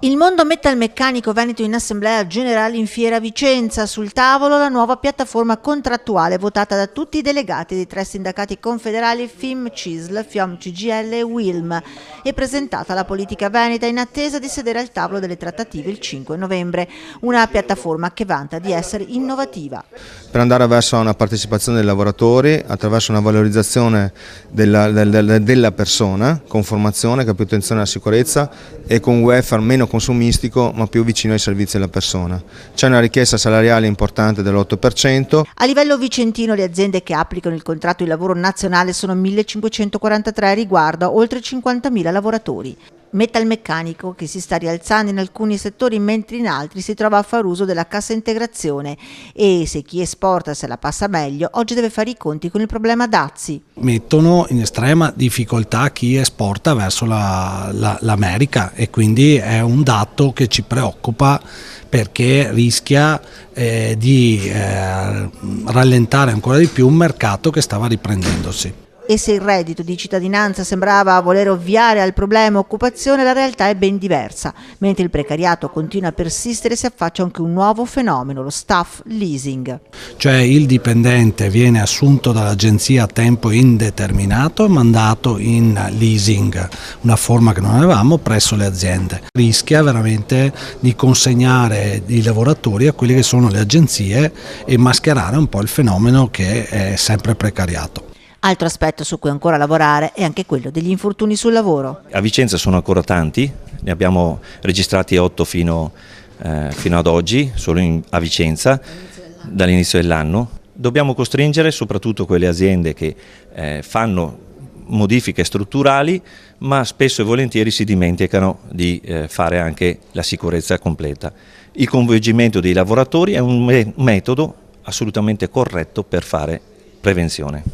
Il mondo metalmeccanico veneto in assemblea generale in Fiera Vicenza. Sul tavolo la nuova piattaforma contrattuale votata da tutti i delegati dei 3 sindacati confederali FIM, CISL, FIOM, CGIL e UILM e presentata alla politica veneta in attesa di sedere al tavolo delle trattative il 5 novembre. Una piattaforma che vanta di essere innovativa. Per andare verso una partecipazione dei lavoratori attraverso una valorizzazione della persona con formazione, che ha più attenzione alla sicurezza e con un welfare meno consumistico ma più vicino ai servizi della persona. C'è una richiesta salariale importante dell'8%. A livello vicentino le aziende che applicano il contratto di lavoro nazionale sono 1543 riguardo a oltre 50.000 lavoratori. Metalmeccanico che si sta rialzando in alcuni settori mentre in altri si trova a far uso della cassa integrazione e se chi esporta se la passa meglio oggi deve fare i conti con il problema dazi. Mettono in estrema difficoltà chi esporta verso l'America e quindi è un dato che ci preoccupa perché rischia di rallentare ancora di più un mercato che stava riprendendosi. E se il reddito di cittadinanza sembrava voler ovviare al problema occupazione, la realtà è ben diversa. Mentre il precariato continua a persistere, si affaccia anche un nuovo fenomeno, lo staff leasing. Cioè il dipendente viene assunto dall'agenzia a tempo indeterminato e mandato in leasing, una forma che non avevamo presso le aziende. Rischia veramente di consegnare i lavoratori a quelle che sono le agenzie e mascherare un po' il fenomeno che è sempre precariato. Altro aspetto su cui ancora lavorare è anche quello degli infortuni sul lavoro. A Vicenza sono ancora tanti, ne abbiamo registrati 8 fino ad oggi, solo a Vicenza, dall'inizio dell'anno. Dobbiamo costringere soprattutto quelle aziende che fanno modifiche strutturali, ma spesso e volentieri si dimenticano di fare anche la sicurezza completa. Il coinvolgimento dei lavoratori è un metodo assolutamente corretto per fare prevenzione.